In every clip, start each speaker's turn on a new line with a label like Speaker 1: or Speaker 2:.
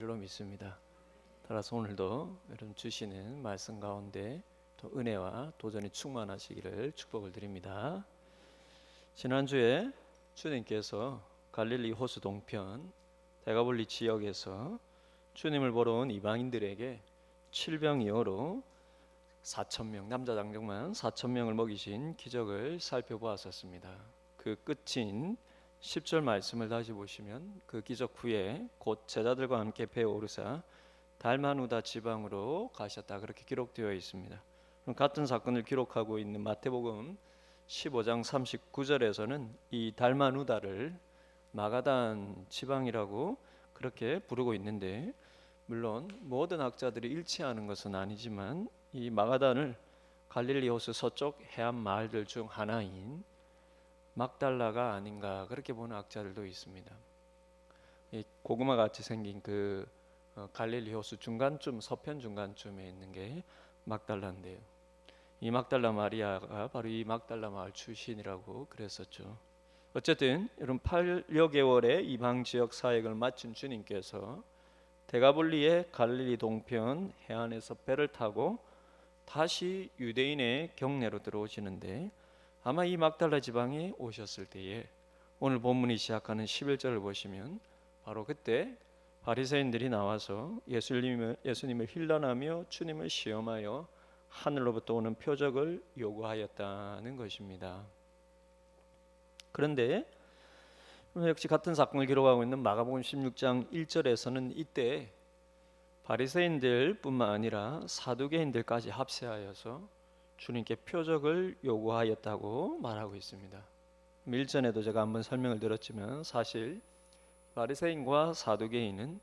Speaker 1: 줄로 믿습니다. 따라서 오늘도 여러분 주시는 말씀 가운데 또 은혜와 도전이 충만하시기를 축복을 드립니다. 지난주에 주님께서 갈릴리 호수 동편 대가볼리 지역에서 주님을 보러 온 이방인들에게 칠병이어로 4,000명, 남자 장정만 4,000명을 먹이신 기적을 살펴보았었습니다. 그 끝인 10절 말씀을 다시 보시면 그 기적 후에 곧 제자들과 함께 배에 오르사 달마누다 지방으로 가셨다, 그렇게 기록되어 있습니다. 같은 사건을 기록하고 있는 마태복음 15장 39절에서는 이 달마누다를 마가단 지방이라고 그렇게 부르고 있는데, 물론 모든 학자들이 일치하는 것은 아니지만 이 마가단을 갈릴리 호수 서쪽 해안 마을들 중 하나인 막달라가 아닌가 그렇게 보는 학자들도 있습니다. 이 고구마 같이 생긴 그 갈릴리 호수 중간쯤, 서편 중간쯤에 있는 게 막달라인데요. 이 막달라 마리아가 바로 이 막달라 마을 출신이라고 그랬었죠. 어쨌든 여러분 8여 개월의 이방 지역 사역을 마친 주님께서 데가볼리의 갈릴리 동편 해안에서 배를 타고 다시 유대인의 경내로 들어오시는데, 아마 이 막달라 지방에 오셨을 때에 오늘 본문이 시작하는 11절을 보시면 바로 그때 바리새인들이 나와서 예수님을 힐난하며 주님을 시험하여 하늘로부터 오는 표적을 요구하였다는 것입니다. 그런데 역시 같은 사건을 기록하고 있는 마가복음 16장 1절에서는 이때 바리새인들 뿐만 아니라 사두개인들까지 합세하여서 주님께 표적을 요구하였다고 말하고 있습니다. 일전에도 제가 한번 설명을 드렸지만 사실 바리새인과 사두개인은,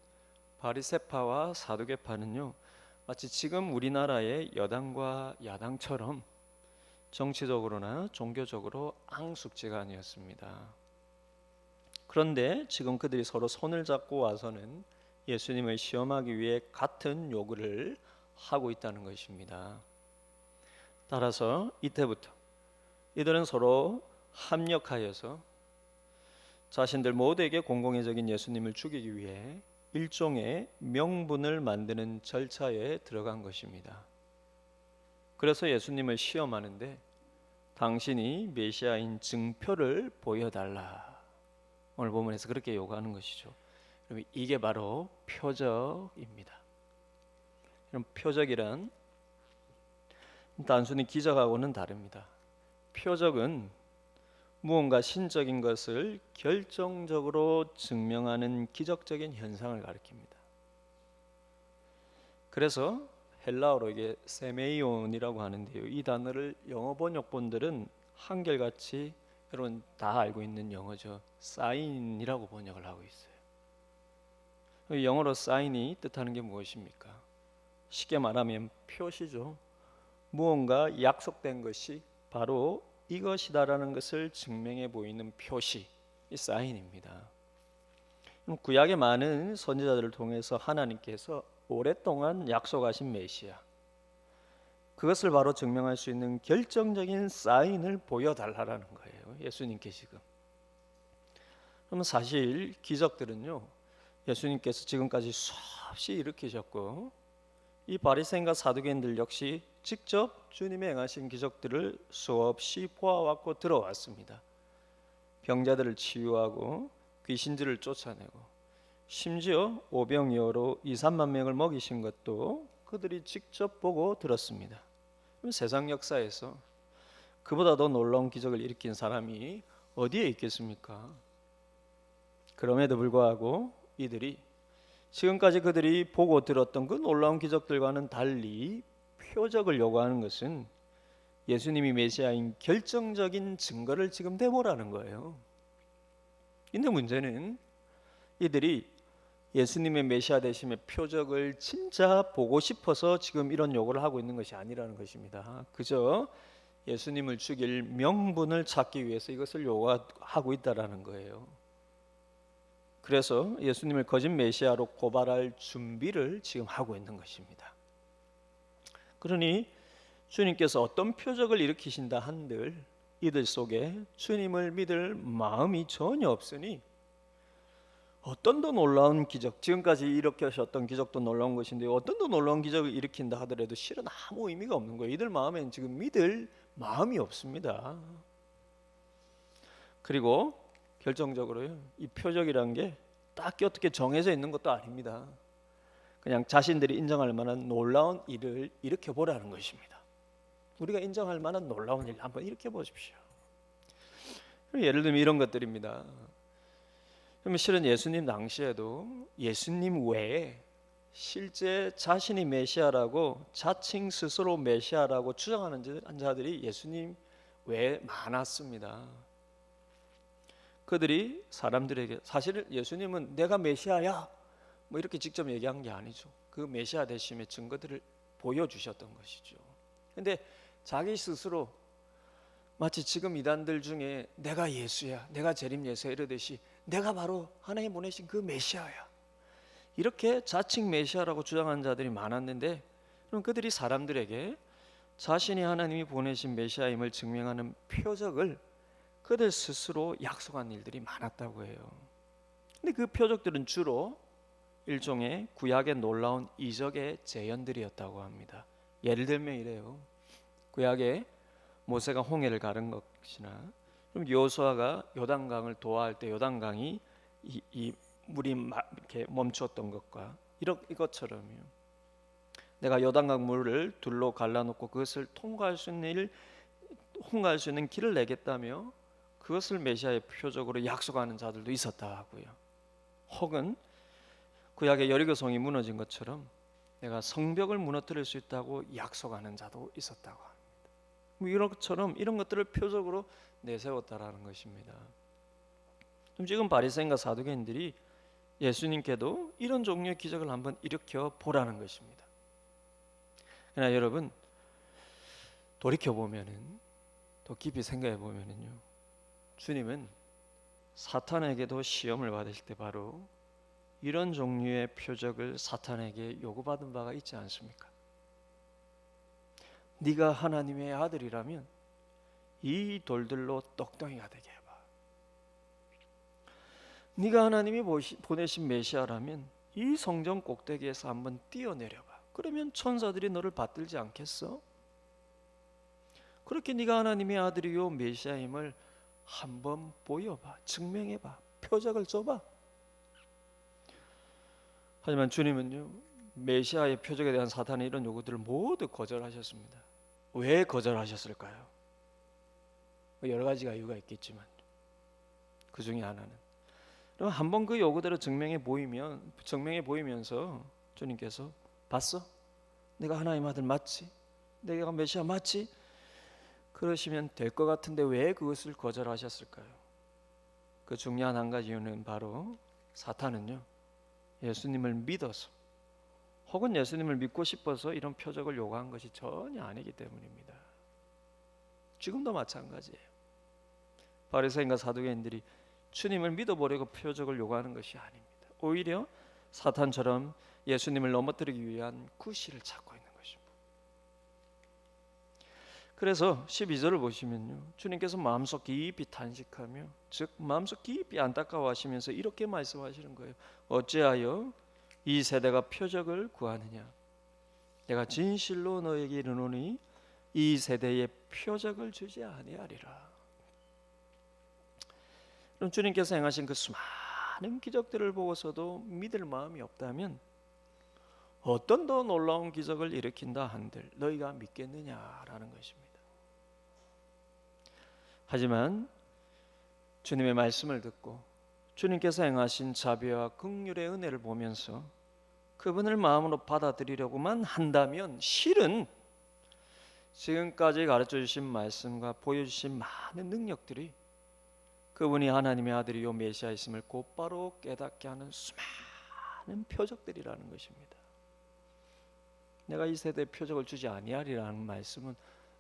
Speaker 1: 바리새파와 사두개파는요, 마치 지금 우리나라의 여당과 야당처럼 정치적으로나 종교적으로 앙숙지간이었습니다. 그런데 지금 그들이 서로 손을 잡고 와서는 예수님을 시험하기 위해 같은 요구를 하고 있다는 것입니다. 따라서 이때부터 이들은 서로 합력하여서 자신들 모두에게 공공의적인 예수님을 죽이기 위해 일종의 명분을 만드는 절차에 들어간 것입니다. 그래서 예수님을 시험하는데 당신이 메시아인 증표를 보여달라, 오늘 본문에서 그렇게 요구하는 것이죠. 이게 바로 표적입니다. 표적이란 단순히 기적하고는 다릅니다. 표적은 무언가 신적인 것을 결정적으로 증명하는 기적적인 현상을 가리킵니다. 그래서 헬라어로 이게 세메이온이라고 하는데요, 이 단어를 영어 번역본들은 한결같이 여러분 다 알고 있는 영어죠. 사인이라고 번역을 하고 있어요. 영어로 사인이 뜻하는 게 무엇입니까? 쉽게 말하면 표시죠. 무언가 약속된 것이 바로 이것이다라는 것을 증명해 보이는 표시, 이 사인입니다. 구약의 많은 선지자들을 통해서 하나님께서 오랫동안 약속하신 메시아, 그것을 바로 증명할 수 있는 결정적인 사인을 보여달라는 거예요, 예수님께 지금. 그러면 사실 기적들은요, 예수님께서 지금까지 수없이 일으키셨고, 이 바리새인과 사두개인들 역시 직접 주님의 행하신 기적들을 수없이 보아왔고 들어왔습니다. 병자들을 치유하고 귀신들을 쫓아내고 심지어 오병이어로 2-3만 명을 먹이신 것도 그들이 직접 보고 들었습니다. 그럼 세상 역사에서 그보다 더 놀라운 기적을 일으킨 사람이 어디에 있겠습니까? 그럼에도 불구하고 이들이 지금까지 그들이 보고 들었던 그 놀라운 기적들과는 달리 표적을 요구하는 것은 예수님이 메시아인 결정적인 증거를 지금 대보라는 거예요. 근데 문제는 이들이 예수님의 메시아 되심의 표적을 진짜 보고 싶어서 지금 이런 요구를 하고 있는 것이 아니라는 것입니다. 그저 예수님을 죽일 명분을 찾기 위해서 이것을 요구하고 있다라는 거예요. 그래서 예수님을 거짓 메시아로 고발할 준비를 지금 하고 있는 것입니다. 그러니 주님께서 어떤 표적을 일으키신다 한들 이들 속에 주님을 믿을 마음이 전혀 없으니 어떤 더 놀라운 기적, 지금까지 일으켜셨던 기적도 놀라운 것인데 어떤 더 놀라운 기적을 일으킨다 하더라도 실은 아무 의미가 없는 거예요. 이들 마음엔 지금 믿을 마음이 없습니다. 그리고 결정적으로요, 이 표적이란 게 딱히 어떻게 정해져 있는 것도 아닙니다. 그냥 자신들이 인정할 만한 놀라운 일을 일으켜 보라는 것입니다. 우리가 인정할 만한 놀라운 일 한번 일으켜 보십시오. 예를 들면 이런 것들입니다. 그러면 실은 예수님 당시에도 예수님 외에 실제 자신이 메시아라고 자칭 스스로 메시아라고 주장하는 자들이 예수님 외에 많았습니다. 그들이 사람들에게 사실 예수님은 내가 메시아야 뭐 이렇게 직접 얘기한 게 아니죠. 그 메시아 되심의 증거들을 보여주셨던 것이죠. 근데 자기 스스로 마치 지금 이단들 중에 내가 예수야, 내가 재림 예수야 이러듯이 내가 바로 하나님 보내신 그 메시아야, 이렇게 자칭 메시아라고 주장하는 자들이 많았는데, 그럼 그들이 사람들에게 자신이 하나님이 보내신 메시아임을 증명하는 표적을 그들 스스로 약속한 일들이 많았다고 해요. 근데 그 표적들은 주로 일종의 구약의 놀라운 이적의 재현들이었다고 합니다. 예를 들면 이래요. 구약에 모세가 홍해를 가른 것이나, 그럼 여호수아가 요단강을 도하할 때 요단강이 이 물이 이렇게 멈췄던 것과 이것처럼요. 내가 요단강 물을 둘로 갈라놓고 그것을 통과할 수 있는 길을 내겠다며 그것을 메시아의 표적으로 약속하는 자들도 있었다 하고요. 혹은 구약의 여리고성이 무너진 것처럼 내가 성벽을 무너뜨릴 수 있다고 약속하는 자도 있었다고 합니다. 이런 것처럼 이런 것들을 표적으로 내세웠다라는 것입니다. 그럼 지금 바리새인과 사두개인들이 예수님께도 이런 종류의 기적을 한번 일으켜 보라는 것입니다. 그러나 여러분, 돌이켜 보면은, 더 깊이 생각해 보면은요, 주님은 사탄에게도 시험을 받으실 때 바로 이런 종류의 표적을 사탄에게 요구받은 바가 있지 않습니까? 네가 하나님의 아들이라면 이 돌들로 떡덩이가 되게 해봐. 네가 하나님이 보내신 메시아라면 이 성전 꼭대기에서 한번 뛰어내려봐. 그러면 천사들이 너를 받들지 않겠어? 그렇게 네가 하나님의 아들이요 메시아임을 한번 보여봐, 증명해봐, 표적을 줘봐. 하지만 주님은요, 메시아의 표적에 대한 사탄의 이런 요구들을 모두 거절하셨습니다. 왜 거절하셨을까요? 여러 가지가 이유가 있겠지만 그 중에 하나는, 그럼 한번 그 요구대로 증명해 보이면서 주님께서 봤어? 내가 하나님 아들 맞지? 내가 메시아 맞지? 그러시면 될 것 같은데 왜 그것을 거절하셨을까요? 그 중요한 한 가지 이유는 바로 사탄은요, 예수님을 믿어서 혹은 예수님을 믿고 싶어서 이런 표적을 요구한 것이 전혀 아니기 때문입니다. 지금도 마찬가지예요. 바리새인과 사두개인들이 주님을 믿어보려고 표적을 요구하는 것이 아닙니다. 오히려 사탄처럼 예수님을 넘어뜨리기 위한 구실을 찾고 있는 것입니다. 그래서 12절을 보시면요, 주님께서 마음속 깊이 탄식하며, 즉 마음속 깊이 안타까워하시면서 이렇게 말씀하시는 거예요. 어찌하여 이 세대가 표적을 구하느냐? 내가 진실로 너에게 이르노니 이 세대에 표적을 주지 아니하리라. 그럼 주님께서 행하신 그 수많은 기적들을 보고서도 믿을 마음이 없다면 어떤 더 놀라운 기적을 일으킨다 한들 너희가 믿겠느냐라는 것입니다. 하지만 주님의 말씀을 듣고 주님께서 행하신 자비와 긍휼의 은혜를 보면서 그분을 마음으로 받아들이려고만 한다면 실은 지금까지 가르쳐 주신 말씀과 보여주신 많은 능력들이 그분이 하나님의 아들이요 메시아이심을 곧바로 깨닫게 하는 수많은 표적들이라는 것입니다. 내가 이 세대에 표적을 주지 아니하리라는 말씀은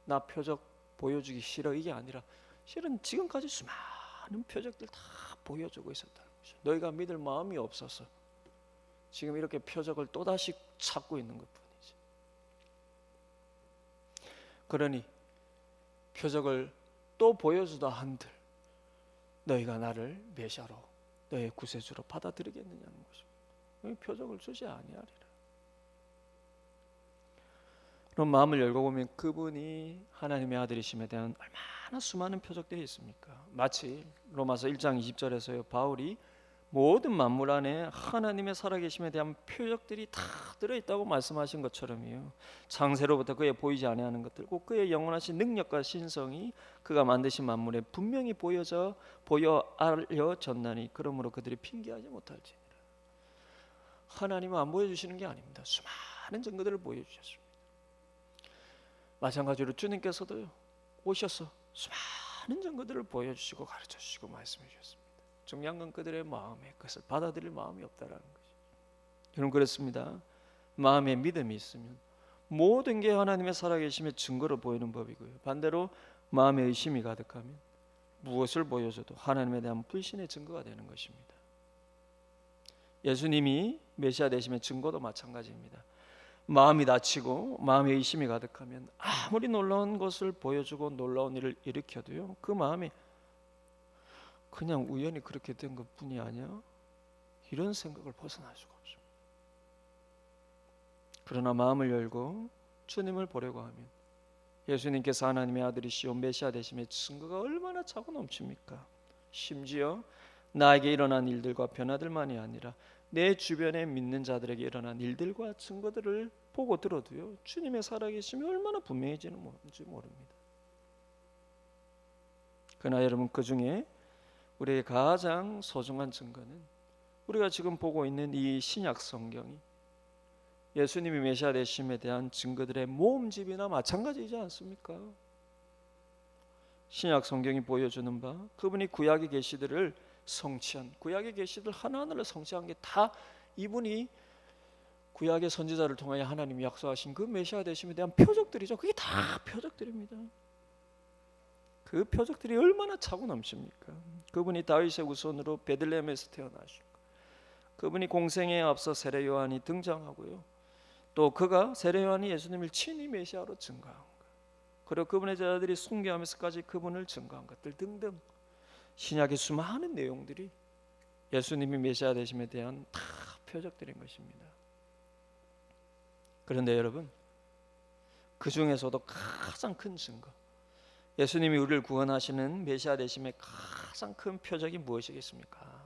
Speaker 1: 나 표적 보여주기 싫어 이게 아니라 실은 지금까지 수많은 표적들 다 보여주고 있었다는 거죠. 너희가 믿을 마음이 없어서 지금 이렇게 표적을 또다시 찾고 있는 것뿐이지. 그러니 표적을 또 보여주다 한들 너희가 나를 메시아로 너의 구세주로 받아들이겠느냐는 것입니다. 표적을 주지 아니하리라. 그런 마음을 열고 보면 그분이 하나님의 아들이심에 대한 얼마나 수많은 표적들이 있습니까? 마치 로마서 1장 20절에서요, 바울이 모든 만물 안에 하나님의 살아계심에 대한 표적들이 다 들어있다고 말씀하신 것처럼요, 창세로부터 그의 보이지 아니하는 것들, 꼭 그의 영원하신 능력과 신성이 그가 만드신 만물에 분명히 보여 알려졌나니 그러므로 그들이 핑계하지 못할지니라. 하나님은 안 보여주시는 게 아닙니다. 수많은 증거들을 보여주셨습니다. 마찬가지로 주님께서도요, 오셔서 수많은 증거들을 보여주시고 가르쳐주시고 말씀해 주셨습니다. 중요한 건 그들의 마음에 그것을 받아들일 마음이 없다라는 거죠. 여러분, 그렇습니다. 마음에 믿음이 있으면 모든 게 하나님의 살아계심의 증거로 보이는 법이고요, 반대로 마음에 의심이 가득하면 무엇을 보여줘도 하나님에 대한 불신의 증거가 되는 것입니다. 예수님이 메시아 되심의 증거도 마찬가지입니다. 마음이 다치고 마음에 의심이 가득하면 아무리 놀라운 것을 보여주고 놀라운 일을 일으켜도요, 그 마음이 그냥 우연히 그렇게 된 것뿐이 아니야, 이런 생각을 벗어날 수가 없습니다. 그러나 마음을 열고 주님을 보려고 하면 예수님께서 하나님의 아들이시오 메시아 되심의 증거가 얼마나 차고 넘칩니까? 심지어 나에게 일어난 일들과 변화들만이 아니라 내 주변에 믿는 자들에게 일어난 일들과 증거들을 보고 들어도요, 주님의 살아계심이 얼마나 분명해지는지 모릅니다. 그러나 여러분, 그 중에 우리의 가장 소중한 증거는 우리가 지금 보고 있는 이 신약 성경이 예수님이 메시아 되심에 대한 증거들의 모음집이나 마찬가지이지 않습니까? 신약 성경이 보여주는 바, 그분이 구약의 계시들을 성취한, 구약의 계시들 하나하나를 성취한 게 다 이분이 구약의 선지자를 통하여 하나님이 약속하신 그 메시아 되심에 대한 표적들이죠. 그게 다 표적들입니다. 그 표적들이 얼마나 차고 넘칩니까? 그분이 다윗의 후손으로 베들레헴에서 태어나시고, 그분이 공생에 앞서 세례 요한이 등장하고요, 또 그가 세례 요한이 예수님을 친히 메시아로 증거한 것, 그리고 그분의 제자들이 숭배하면서까지 그분을 증거한 것들 등등, 신약의 수많은 내용들이 예수님이 메시아 되심에 대한 다 표적들인 것입니다. 그런데 여러분, 그 중에서도 가장 큰 증거, 예수님이 우리를 구원하시는 메시아 되심의 가장 큰 표적이 무엇이겠습니까?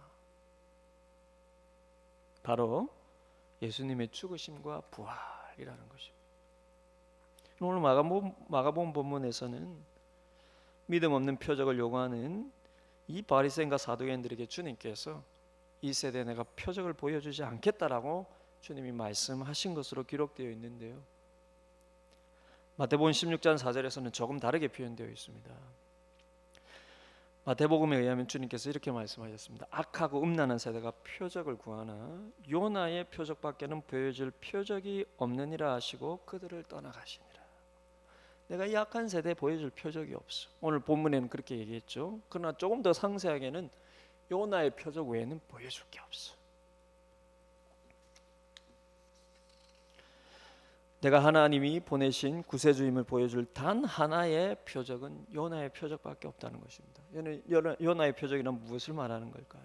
Speaker 1: 바로 예수님의 죽으심과 부활이라는 것입니다. 오늘 마가복음 본문에서는 믿음 없는 표적을 요구하는 이 바리새인과 사두개인들에게 주님께서 이 세대에 내가 표적을 보여주지 않겠다라고 주님이 말씀하신 것으로 기록되어 있는데요, 마태복음 16장 4절에서는 조금 다르게 표현되어 있습니다. 마태복음에 의하면 주님께서 이렇게 말씀하셨습니다. 악하고 음란한 세대가 표적을 구하나 요나의 표적밖에는 보여줄 표적이 없느니라 하시고 그들을 떠나가시니라. 내가 이 악한 세대에 보여줄 표적이 없어. 오늘 본문에는 그렇게 얘기했죠. 그러나 조금 더 상세하게는 요나의 표적 외에는 보여줄 게 없어. 내가 하나님이 보내신 구세주임을 보여줄 단 하나의 표적은 요나의 표적밖에 없다는 것입니다. 요나의 표적이란 무엇을 말하는 걸까요?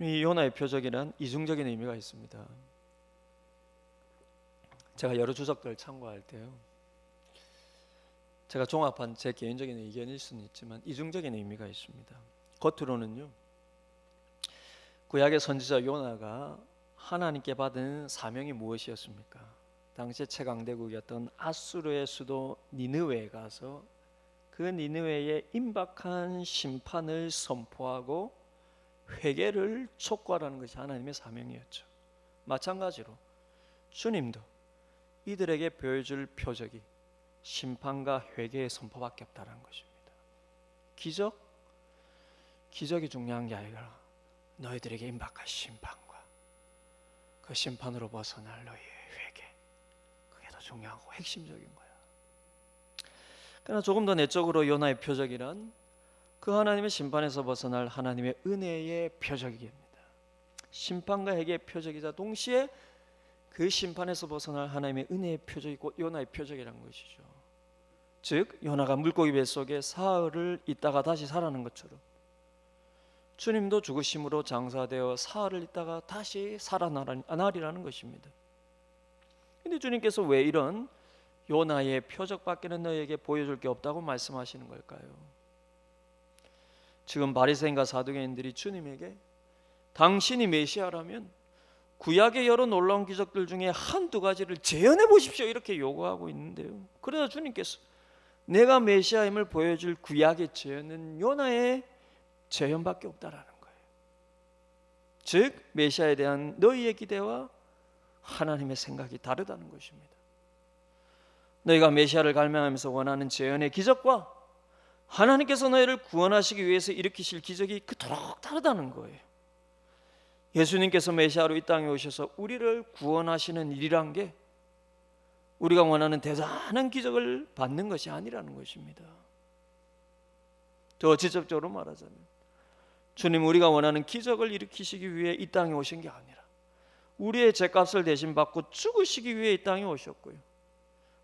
Speaker 1: 이 요나의 표적이란 이중적인 의미가 있습니다. 제가 여러 주석들을 참고할 때요, 제가 종합한 제 개인적인 의견일 수는 있지만 이중적인 의미가 있습니다. 겉으로는요, 구약의 선지자 요나가 하나님께 받은 사명이 무엇이었습니까? 당시에 최강대국이었던 아수르의 수도 니느웨에 가서 그 니느웨의 임박한 심판을 선포하고 회개를 촉구하라는 것이 하나님의 사명이었죠. 마찬가지로 주님도 이들에게 보여줄 표적이 심판과 회개의 선포밖에 없다는 것입니다. 기적이 중요한 게 아니라 너희들에게 임박한 심판과 그 심판으로 벗어날 너희의 회개, 그게 더 중요하고 핵심적인 거야. 그러나 조금 더 내적으로 요나의 표적이란 그 하나님의 심판에서 벗어날 하나님의 은혜의 표적입니다. 심판과 회개의 표적이자 동시에 그 심판에서 벗어날 하나님의 은혜의 표적이고 요나의 표적이라는 것이죠. 즉 요나가 물고기 뱃속에 사흘을 있다가 다시 살아난 것처럼 주님도 죽으심으로 장사되어 사흘을 있다가 다시 살아나리라는 것입니다. 근데 주님께서 왜 이런 요나의 표적밖에는 너희에게 보여줄 게 없다고 말씀하시는 걸까요? 지금 바리새인과 사두개인들이 주님에게 당신이 메시아라면 구약의 여러 놀라운 기적들 중에 한두 가지를 재현해 보십시오 이렇게 요구하고 있는데요. 그러자 주님께서 내가 메시아임을 보여줄 구약의 재현은 요나의 재현밖에 없다라는 거예요. 즉 메시아에 대한 너희의 기대와 하나님의 생각이 다르다는 것입니다. 너희가 메시아를 갈망하면서 원하는 재현의 기적과 하나님께서 너희를 구원하시기 위해서 일으키실 기적이 그토록 다르다는 거예요. 예수님께서 메시아로 이 땅에 오셔서 우리를 구원하시는 일이란 게 우리가 원하는 대단한 기적을 받는 것이 아니라는 것입니다. 더 직접적으로 말하자면 주님 우리가 원하는 기적을 일으키시기 위해 이 땅에 오신 게 아니라 우리의 죄값을 대신 받고 죽으시기 위해 이 땅에 오셨고요.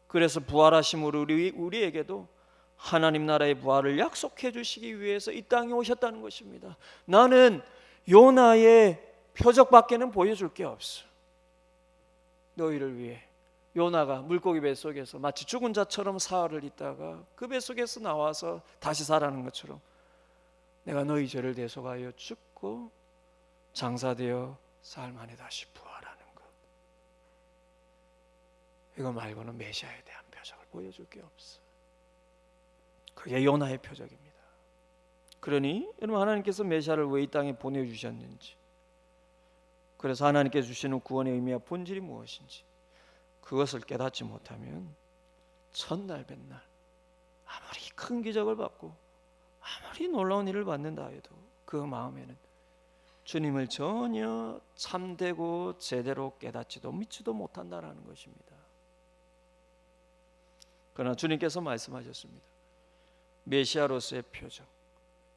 Speaker 1: 그래서 부활하심으로 우리에게도 하나님 나라의 부활을 약속해 주시기 위해서 이 땅에 오셨다는 것입니다. 나는 요나의 표적밖에는 보여줄 게 없어. 너희를 위해 요나가 물고기 뱃속에서 마치 죽은 자처럼 사흘을 있다가 그 뱃속에서 나와서 다시 살아나는 것처럼 내가 너희 죄를 대속하여 죽고 장사되어 사흘 만에 다시 부활하는 것. 이거 말고는 메시아에 대한 표적을 보여줄 게 없어. 그게 요나의 표적입니다. 그러니 여러분 하나님께서 메시아를 왜 이 땅에 보내주셨는지, 그래서 하나님께서 주시는 구원의 의미와 본질이 무엇인지 그것을 깨닫지 못하면 첫날 뱃날 아무리 큰 기적을 받고 아무리 놀라운 일을 받는다 해도 그 마음에는 주님을 전혀 참되고 제대로 깨닫지도 믿지도 못한다는 것입니다. 그러나 주님께서 말씀하셨습니다. 메시아로서의 표적,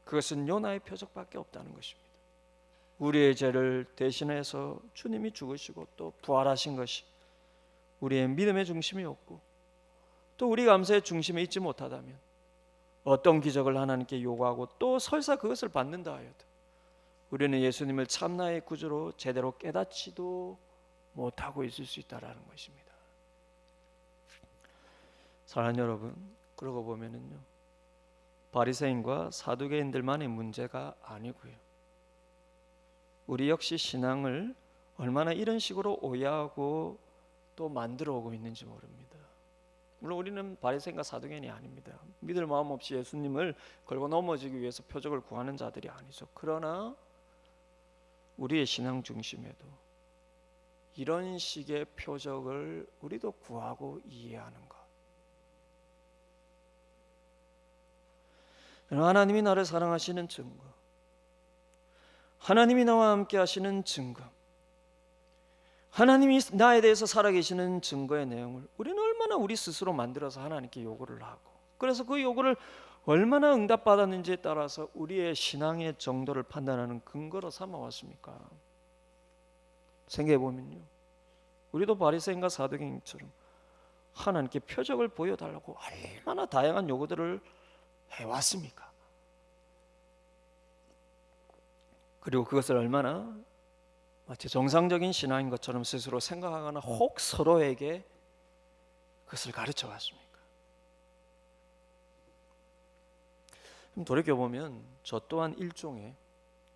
Speaker 1: 그것은 요나의 표적밖에 없다는 것입니다. 우리의 죄를 대신해서 주님이 죽으시고 또 부활하신 것이 우리의 믿음의 중심이었고 또 우리 감사의 중심에 있지 못하다면 어떤 기적을 하나님께 요구하고 또 설사 그것을 받는다 하여도 우리는 예수님을 참나의 구주로 제대로 깨닫지도 못하고 있을 수 있다는 것입니다. 사랑하는 여러분, 그러고 보면은요, 바리새인과 사두개인들만의 문제가 아니고요, 우리 역시 신앙을 얼마나 이런 식으로 오해하고 또 만들어 오고 있는지 모릅니다. 물론 우리는 바리새인과 사두개인이 아닙니다. 믿을 마음 없이 예수님을 걸고 넘어지기 위해서 표적을 구하는 자들이 아니죠. 그러나 우리의 신앙 중심에도 이런 식의 표적을 우리도 구하고 이해하는 것. 하나님이 나를 사랑하시는 증거, 하나님이 나와 함께 하시는 증거, 하나님이 나에 대해서 살아계시는 증거의 내용을 우리는 얼마나 우리 스스로 만들어서 하나님께 요구를 하고, 그래서 그 요구를 얼마나 응답받았는지에 따라서 우리의 신앙의 정도를 판단하는 근거로 삼아왔습니까? 생각해보면요, 우리도 바리새인과 사두개인처럼 하나님께 표적을 보여달라고 얼마나 다양한 요구들을 해왔습니까? 그리고 그것을 얼마나 마치 정상적인 신앙인 것처럼 스스로 생각하거나 혹 서로에게 그것을 가르쳐 왔습니까? 돌이켜보면 저 또한 일종의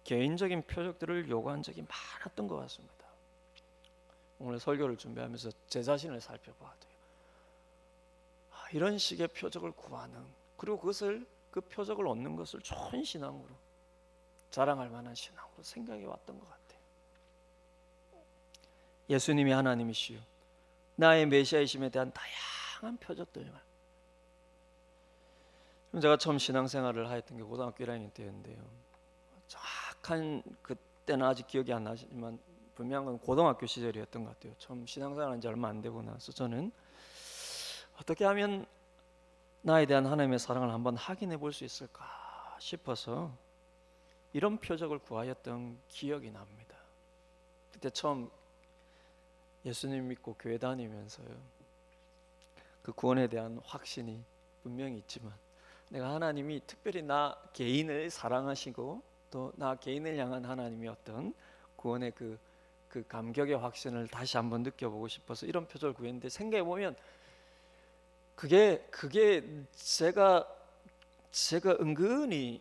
Speaker 1: 개인적인 표적들을 요구한 적이 많았던 것 같습니다. 오늘 설교를 준비하면서 제 자신을 살펴봐도요, 이런 식의 표적을 구하는, 그리고 그 표적을 얻는 것을 좋은 신앙으로, 자랑할 만한 신앙으로 생각해 왔던 것 같아요. 예수님이 하나님이시요 나의 메시아이심에 대한 다양한 표적들만. 제가 처음 신앙생활을 하였던 게 고등학교 1학년 때였는데요. 정확한 그때는 아직 기억이 안 나지만 분명한 건 고등학교 시절이었던 것 같아요. 처음 신앙생활한 지 얼마 안 되고 나서 저는 어떻게 하면 나에 대한 하나님의 사랑을 한번 확인해 볼 수 있을까 싶어서 이런 표적을 구하였던 기억이 납니다. 그때 처음 예수님 믿고 교회 다니면서요, 그 구원에 대한 확신이 분명히 있지만 내가 하나님이 특별히 나 개인을 사랑하시고 또 나 개인을 향한 하나님의 어떤 구원의 그 감격의 확신을 다시 한번 느껴보고 싶어서 이런 표적을 구했는데, 생각해 보면 그게 제가 은근히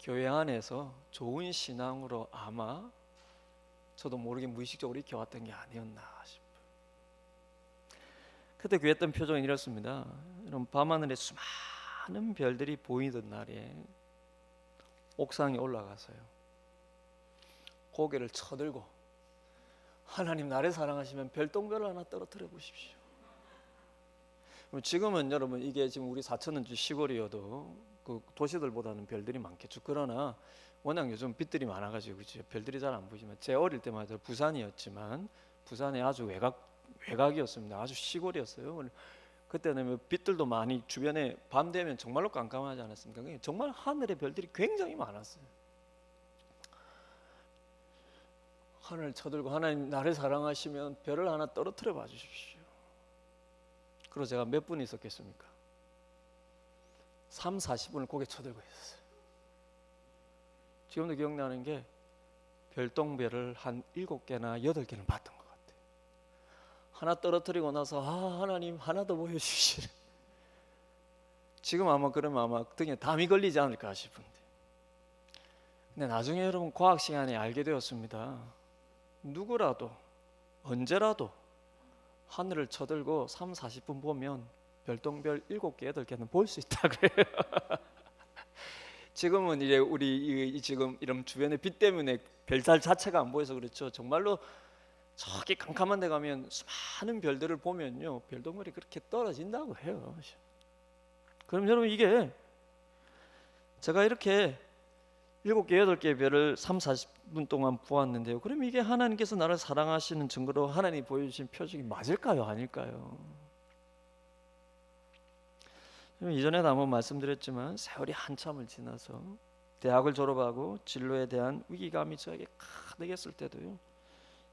Speaker 1: 교회 안에서 좋은 신앙으로 아마 저도 모르게 무의식적으로 익혀왔던 게 아니었나 싶어요. 그때 구했던 표적은 이렇습니다. 여러분, 밤하늘에 수많은 별들이 보이던 날에 옥상에 올라가서요, 고개를 쳐들고 하나님 나를 사랑하시면 별똥별을 하나 떨어뜨려 보십시오. 지금은 여러분 이게 지금 우리 사천은 시골이어도 그 도시들보다는 별들이 많겠죠. 그러나 워낙 요즘 빛들이 많아가지고 그죠? 별들이 잘 안 보이지만, 제 어릴 때마다 부산이었지만 부산에 아주 외곽이었습니다. 아주 시골이었어요. 그때는 빛들도 많이 주변에 밤 되면 정말로 깜깜하지 않았습니까? 정말 하늘에 별들이 굉장히 많았어요. 하늘을 쳐들고 하나님 나를 사랑하시면 별을 하나 떨어뜨려 봐 주십시오. 그리고 제가 몇 분 있었겠습니까? 3, 40분을 고개 쳐들고 있었어요. 지금도 기억나는 게 별똥별을 한 7개나 8개는 봤던 것 같아요. 하나 떨어뜨리고 나서 하나님 하나 더 보여주시래. 지금 아마 그러면 아마 등에 담이 걸리지 않을까 싶은데, 근데 나중에 여러분 과학 시간에 알게 되었습니다. 누구라도 언제라도 하늘을 쳐들고 3, 40분 보면 별똥별 7개, 8개는 볼 수 있다 그래요. 지금은 이제 우리 지금 이런 주변의 빛 때문에 별살 자체가 안 보여서 그렇죠. 정말로 저기 캄캄한 데 가면 수많은 별들을 보면요, 별똥별이 그렇게 떨어진다고 해요. 그럼 여러분, 이게 제가 이렇게 7개, 8개의 별을 3, 40분 동안 보았는데요, 그럼 이게 하나님께서 나를 사랑하시는 증거로 하나님이 보여주신 표적이 맞을까요? 아닐까요? 이전에도 한번 말씀드렸지만, 세월이 한참을 지나서 대학을 졸업하고 진로에 대한 위기감이 저에게 가득했을 때도요,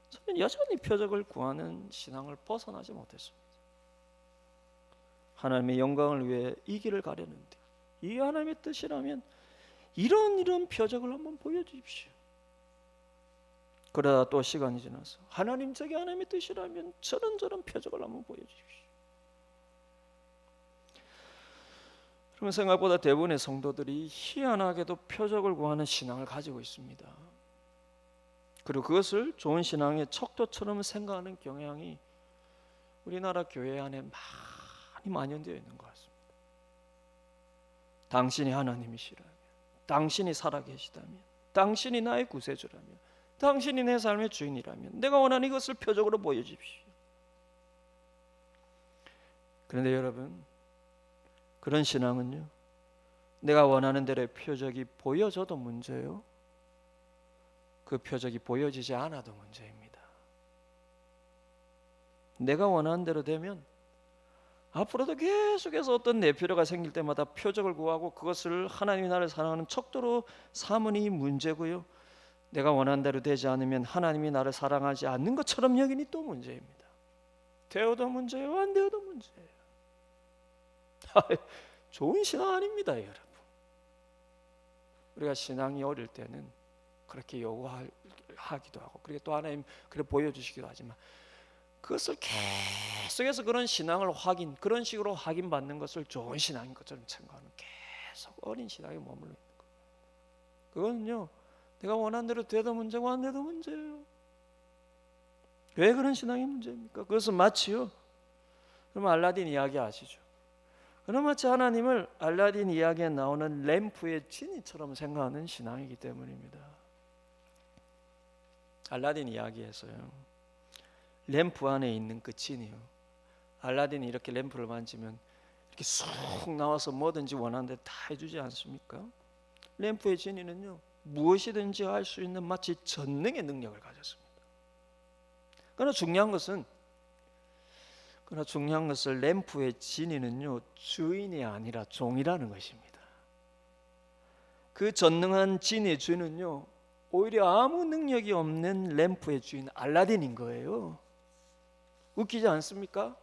Speaker 1: 저는 여전히 표적을 구하는 신앙을 벗어나지 못했습니다. 하나님의 영광을 위해 이 길을 가려는데, 이게 하나님의 뜻이라면 이런 표적을 한번 보여주십시오. 그러다 또 시간이 지나서 하나님, 저게 하나님의 뜻이라면 저런 표적을 한번 보여주십시오. 그러면 생각보다 대부분의 성도들이 희한하게도 표적을 구하는 신앙을 가지고 있습니다. 그리고 그것을 좋은 신앙의 척도처럼 생각하는 경향이 우리나라 교회 안에 많이 만연되어 있는 것 같습니다. 당신이 하나님이시라면, 당신이 살아계시다면, 당신이 나의 구세주라면, 당신이 내 삶의 주인이라면 내가 원하는 이것을 표적으로 보여주십시오. 그런데 여러분, 그런 신앙은요, 내가 원하는 대로의 표적이 보여져도 문제요, 그 표적이 보여지지 않아도 문제입니다. 내가 원하는 대로 되면 앞으로도 계속해서 어떤 내 필요가 생길 때마다 표적을 구하고 그것을 하나님이 나를 사랑하는 척도로 삼으니 문제고요, 내가 원하는 대로 되지 않으면 하나님이 나를 사랑하지 않는 것처럼 여기니 또 문제입니다. 되어도 문제예요, 안 되어도 문제예요. 좋은 신앙 아닙니다, 여러분. 우리가 신앙이 어릴 때는 그렇게 요구하기도 하고, 그리고 또 하나님 그래 보여주시기도 하지만, 그것을 계속해서 그런 신앙을 그런 식으로 확인받는 것을 좋은 신앙인 것처럼 생각하는, 계속 어린 신앙에 머물러 있는 거예요. 그거는요, 내가 원하는 대로 돼도 문제고 안 돼도 문제예요. 왜 그런 신앙이 문제입니까? 그것은 마치요, 그럼 알라딘 이야기 아시죠? 그럼 마치 하나님을 알라딘 이야기에 나오는 램프의 지니처럼 생각하는 신앙이기 때문입니다. 알라딘 이야기에서요, 램프 안에 있는 그 지니요, 알라딘이 이렇게 램프를 만지면 이렇게 쑥 나와서 뭐든지 원하는 대로 다 해주지 않습니까? 램프의 지니는요, 무엇이든지 할 수 있는 마치 전능의 능력을 가졌습니다. 그러나 중요한 것을 램프의 지니는요, 주인이 아니라 종이라는 것입니다. 그 전능한 지니의 주인은요, 오히려 아무 능력이 없는 램프의 주인 알라딘인 거예요. 웃기지 않습니까?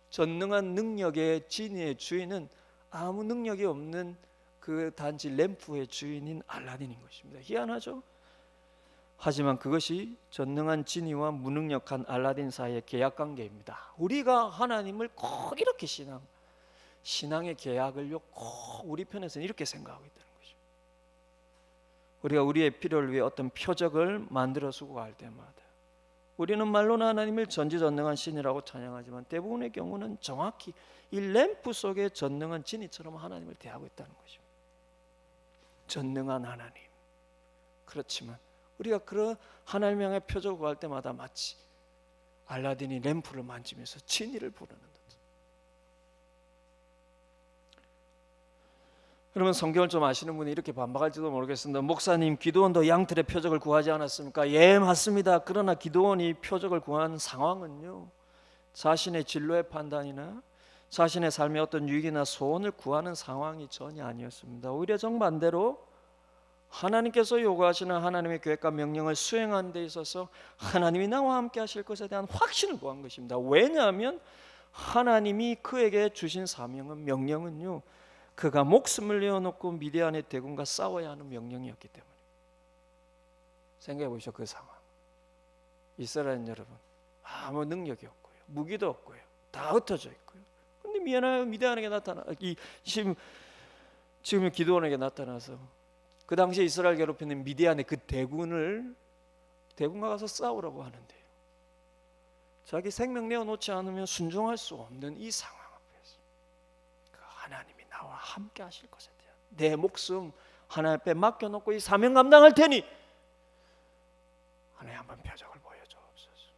Speaker 1: 전능한 능력의 지니의 주인은 아무 능력이 없는 그 단지 램프의 주인인 알라딘인 것입니다. 희한하죠? 하지만 그것이 전능한 지니와 무능력한 알라딘 사이의 계약관계입니다. 우리가 하나님을 꼭 이렇게 신앙의 계약을요 꼭 우리 편에서는 이렇게 생각하고 있다는 거죠. 우리가 우리의 필요를 위해 어떤 표적을 만들어 수고할 때마다 우리는 말로는 하나님을 전지전능한 신이라고 찬양하지만 대부분의 경우는 정확히 이 램프 속의 전능한 진이처럼 하나님을 대하고 있다는 것입니다. 전능한 하나님. 그렇지만 우리가 그런 하나님 향해 표적을 구할 때마다 마치 알라딘이 램프를 만지면서 진이를 부르는 듯. 여러분 성경을 좀 아시는 분이 이렇게 반박할지도 모르겠습니다. 목사님, 기드온도 양털의 표적을 구하지 않았습니까? 예, 맞습니다. 그러나 기드온이 표적을 구한 상황은요, 자신의 진로의 판단이나 자신의 삶의 어떤 유익이나 소원을 구하는 상황이 전혀 아니었습니다. 오히려 정반대로 하나님께서 요구하시는 하나님의 계획과 명령을 수행하는 데 있어서 하나님이 나와 함께 하실 것에 대한 확신을 구한 것입니다. 왜냐하면 하나님이 그에게 주신 사명은, 명령은요, 그가 목숨을 내어놓고 미디안의 대군과 싸워야 하는 명령이었기 때문에. 생각해 보시죠. 그 상황. 이스라엘 여러분, 아무 능력이 없고요, 무기도 없고요, 다 흩어져 있고요. 근데 미디안에게 지금 기드온에게 나타나서 그 당시에 이스라엘 괴롭히는 미디안의 그 대군과 가서 싸우라고 하는데요, 자기 생명 내어놓지 않으면 순종할 수 없는 이 상황 앞에서 그 하나님이 나와 함께 하실 것에 대한 내 목숨 하나님 앞에 맡겨놓고 이 사명 감당할 테니 하나님 한번 표적을 보여주옵소서.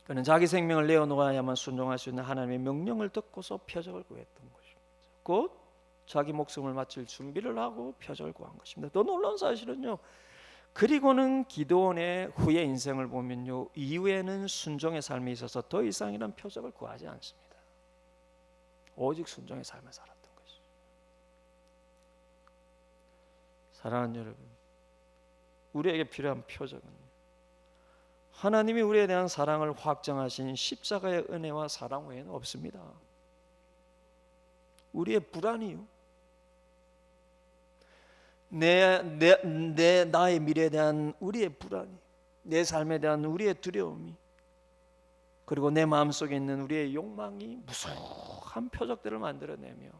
Speaker 1: 그는 자기 생명을 내어놓아야만 순종할 수 있는 하나님의 명령을 듣고서 표적을 구했던 것입니다. 곧 자기 목숨을 바칠 준비를 하고 표적을 구한 것입니다. 더 놀라운 사실은요, 그리고는 기드온의 후의 인생을 보면요, 이후에는 순종의 삶에 있어서 더 이상 이런 표적을 구하지 않습니다. 오직 순종의 삶을 살았던 것이죠. 사랑하는 여러분, 우리에게 필요한 표적은 하나님이 우리에 대한 사랑을 확정하신 십자가의 은혜와 사랑 외에는 없습니다. 우리의 불안이요, 나의 미래에 대한 우리의 불안이, 내 삶에 대한 우리의 두려움이, 그리고 내 마음속에 있는 우리의 욕망이 무수한 표적들을 만들어내며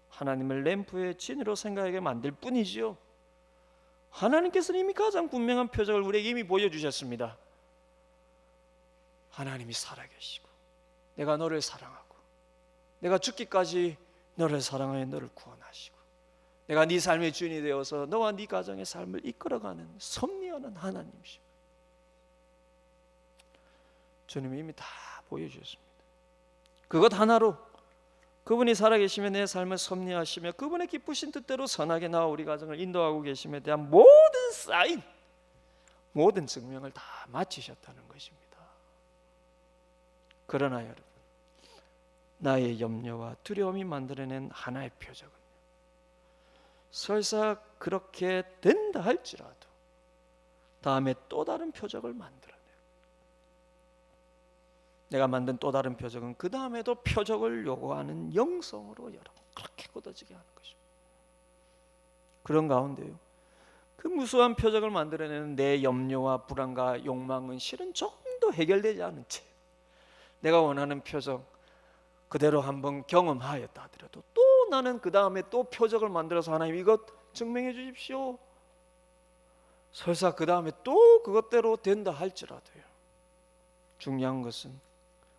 Speaker 1: 하나님을 램프의 진으로 생각하게 만들 뿐이지요. 하나님께서는 이미 가장 분명한 표적을 우리에게 이미 보여주셨습니다. 하나님이 살아계시고 내가 너를 사랑하고 내가 죽기까지 너를 사랑하여 너를 구원하시고 내가 네 삶의 주인이 되어서 너와 네 가정의 삶을 이끌어가는 섭리하는 하나님이십니다. 주님이 이미 다 보여주셨습니다. 그것 하나로 그분이 살아계시며 내 삶을 섭리하시며 그분의 기쁘신 뜻대로 선하게 나와 우리 가정을 인도하고 계심에 대한 모든 사인, 모든 증명을 다 마치셨다는 것입니다. 그러나 여러분, 나의 염려와 두려움이 만들어낸 하나의 표적은 설사 그렇게 된다 할지라도 다음에 또 다른 표적을 만들어내요. 내가 만든 또 다른 표적은 그 다음에도 표적을 요구하는 영성으로 여러분 그렇게 굳어지게 하는 것입니다. 그런 가운데요, 그 무수한 표적을 만들어내는 내 염려와 불안과 욕망은 실은 조금도 해결되지 않은 채 내가 원하는 표적 그대로 한번 경험하였다 하더라도 또 나는 그 다음에 또 표적을 만들어서 하나님 이것 증명해 주십시오. 설사 그 다음에 또 그것대로 된다 할지라도요, 중요한 것은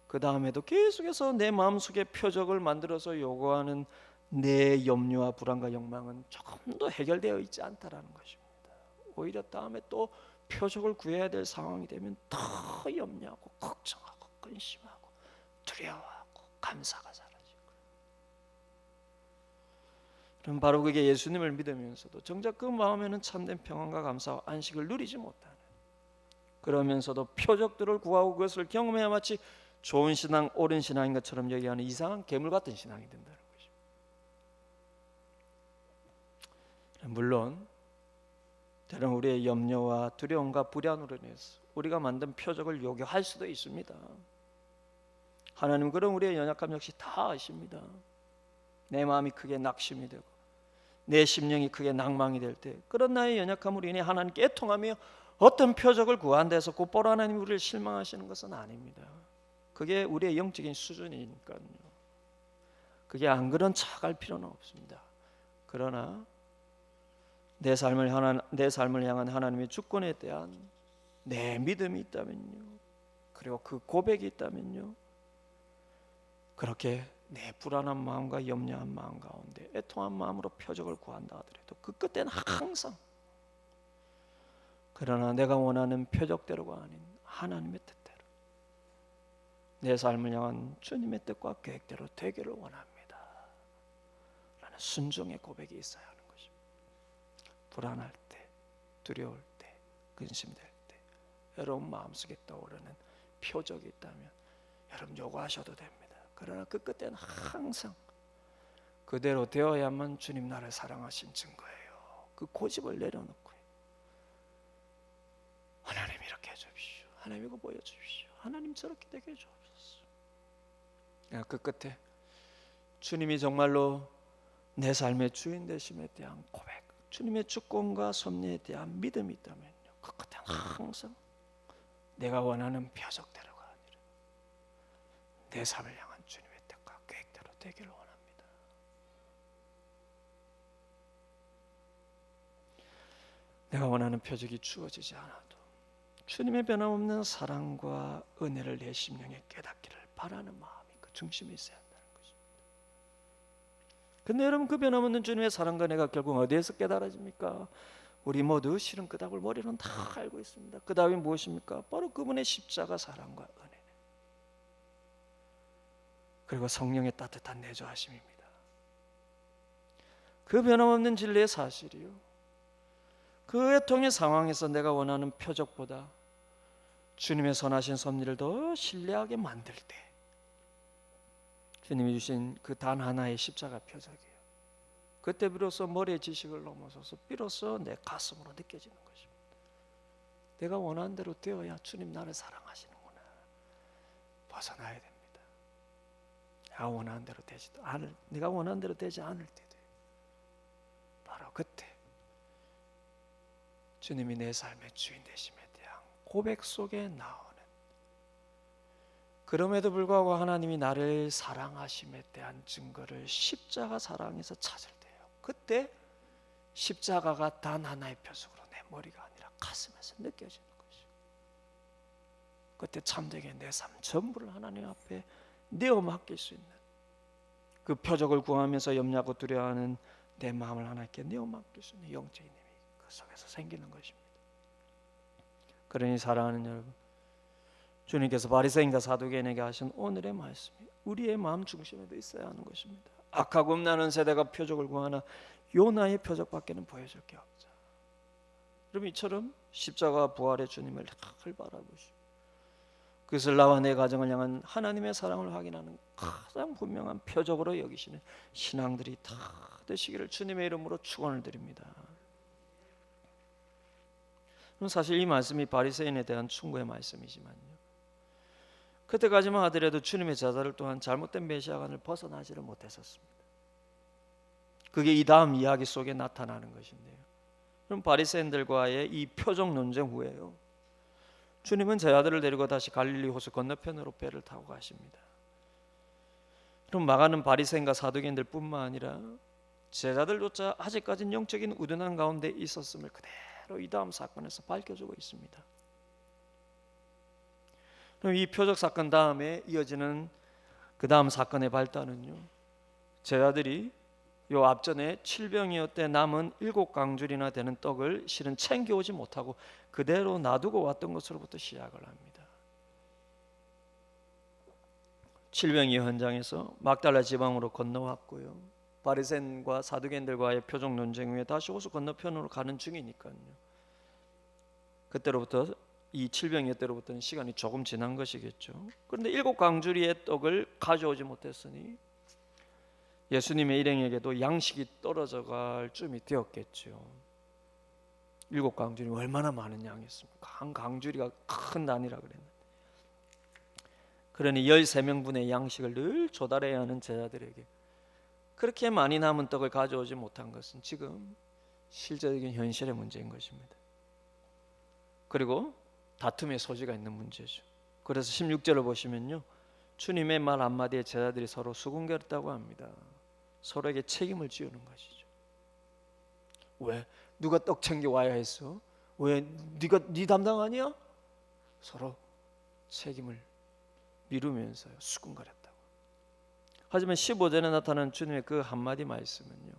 Speaker 1: 그 다음에도 계속해서 내 마음속에 표적을 만들어서 요구하는 내 염려와 불안과 욕망은 조금도 해결되어 있지 않다라는 것입니다. 오히려 다음에 또 표적을 구해야 될 상황이 되면 더 염려하고 걱정하고 근심하고 두려워하고 감사가 사라지고, 그럼 바로 그게 예수님을 믿으면서도 정작 그 마음에는 참된 평안과 감사와 안식을 누리지 못하는, 그러면서도 표적들을 구하고 그것을 경험해야 마치 좋은 신앙, 옳은 신앙인 것처럼 얘기하는 이상한 괴물 같은 신앙이 된다는 것입니다. 물론 때론 우리의 염려와 두려움과 불안으로 인해서 우리가 만든 표적을 요구할 수도 있습니다. 하나님 그런 우리의 연약함 역시 다 아십니다. 내 마음이 크게 낙심이 되고 내 심령이 크게 낭망이 될 때, 그런 나의 연약함으로 인해 하나님께 애통하며 어떤 표적을 구한 데서 곧바로 하나님 우리를 실망하시는 것은 아닙니다. 그게 우리의 영적인 수준이니까요. 그게 안 그런 척할 필요는 없습니다. 그러나 내 삶을 향한 하나님의 주권에 대한 내 믿음이 있다면요, 그리고 그 고백이 있다면요, 그렇게 내 불안한 마음과 염려한 마음 가운데 애통한 마음으로 표적을 구한다 하더라도 그 끝에는 항상 그러나 내가 원하는 표적대로가 아닌 하나님의 뜻대로 내 삶을 향한 주님의 뜻과 계획대로 되기를 원합니다 라는 순종의 고백이 있어야 하는 것입니다. 불안할 때, 두려울 때, 근심될 때 여러분 마음속에 떠오르는 표적이 있다면 여러분 요구하셔도 됩니다. 그러나 그 끝에는 항상 그대로 되어야만 주님 나를 사랑하신 증거예요. 그 고집을 내려놓고 하나님 이렇게 해주십시오, 하나님 이거 보여주십시오, 하나님 저렇게 되게 해주옵소서. 그 끝에 주님이 정말로 내 삶의 주인 되심에 대한 고백, 주님의 주권과 섭리에 대한 믿음이 있다면요, 그 끝에는 항상 내가 원하는 표적대로가 아니라 내 삶을 향한 주님의 뜻과 계획대로 되기를 원합니다. 내가 원하는 표적이 주어지지 않아도 주님의 변함없는 사랑과 은혜를 내 심령에 깨닫기를 바라는 마음이 그 중심에 있어야 한다는 것입니다. 근데 여러분, 그 변함없는 주님의 사랑과 은혜가 결국 어디에서 깨달아집니까? 우리 모두 실은 그 답을 머리로는 다 알고 있습니다. 그 답이 무엇입니까? 바로 그분의 십자가 사랑과 은혜, 그리고 성령의 따뜻한 내조하심입니다. 그 변함없는 진리의 사실이요, 그 애통의 상황에서 내가 원하는 표적보다 주님의 선하신 섭리를 더 신뢰하게 만들 때 주님이 주신 그 단 하나의 십자가 표적이에요. 그때 비로소 머리의 지식을 넘어서서 비로소 내 가슴으로 느껴지는 것입니다. 내가 원하는 대로 되어야 주님 나를 사랑하시는구나. 벗어나야 됩니다. 내가 원하는 대로 내가 원하는 대로 되지 않을 때도 바로 그때 주님이 내 삶의 주인 되심에 대한 고백 속에 나오는, 그럼에도 불구하고 하나님이 나를 사랑하심에 대한 증거를 십자가 사랑에서 찾을 때요, 그때 십자가가 단 하나의 표적으로 내 머리가 아니라 가슴에서 느껴지는 것이고, 그때 참되게 내 삶 전부를 하나님 앞에 내어 맡길 수 있는, 그 표적을 구하면서 염려하고 두려워하는 내 마음을 하나님께 내어 맡길 수 있는 영적인 힘이 그 속에서 생기는 것입니다. 그러니 사랑하는 여러분, 주님께서 바리새인과 사두개인에게 하신 오늘의 말씀이 우리의 마음 중심에도 있어야 하는 것입니다. 악하고 음란한 세대가 표적을 구하나 요나의 표적밖에는 보여줄 게 없자. 여러분, 이처럼 십자가 부활의 주님을 늘 바라보시고 그것을 나와 내 가정을 향한 하나님의 사랑을 확인하는 가장 분명한 표적으로 여기시는 신앙들이 다 되시기를 주님의 이름으로 축원을 드립니다. 사실 이 말씀이 바리새인에 대한 충고의 말씀이지만요, 그때까지만 하더라도 주님의 제자들 또한 잘못된 메시아관을 벗어나지를 못했었습니다. 그게 이 다음 이야기 속에 나타나는 것인데요, 그럼 바리새인들과의 이 표적 논쟁 후에요, 주님은 제자들을 데리고 다시 갈릴리 호수 건너편으로 배를 타고 가십니다. 그럼 마가는 바리새인과 사두개인들 뿐만 아니라 제자들조차 아직까지는 영적인 우둔한 가운데 있었음을 그대로 이 다음 사건에서 밝혀주고 있습니다. 그럼 이 표적 사건 다음에 이어지는 그 다음 사건의 발단은요, 제자들이 요 앞전에 7병이었대 남은 7강줄이나 되는 떡을 실은 챙겨오지 못하고 그대로 놔두고 왔던 것으로부터 시작을 합니다. 7병이 현장에서 막달라 지방으로 건너왔고요, 바리새인과 사두개인들과의 표적 논쟁 후에 다시 호수 건너편으로 가는 중이니까요, 그때로부터 이 7병의 때로부터는 시간이 조금 지난 것이겠죠. 그런데 7강줄이의 떡을 가져오지 못했으니 예수님의 일행에게도 양식이 떨어져 갈 쯤이 되었겠죠. 7강줄이 얼마나 많은 양이었습니까? 한 강줄이가 큰 단위라 그랬는데, 그러니 13명분의 양식을 늘 조달해야 하는 제자들에게 그렇게 많이 남은 떡을 가져오지 못한 것은 지금 실제적인 현실의 문제인 것입니다. 그리고 다툼의 소지가 있는 문제죠. 그래서 16절을 보시면요, 주님의 말 한마디에 제자들이 서로 수군거렸다고 합니다. 서로에게 책임을 지우는 것이죠. 왜? 누가 떡 챙겨 와야 했어? 왜? 네 담당 아니야? 서로 책임을 미루면서 수군거렸다고. 하지만 15절에 나타난 주님의 그 한마디 말씀은요,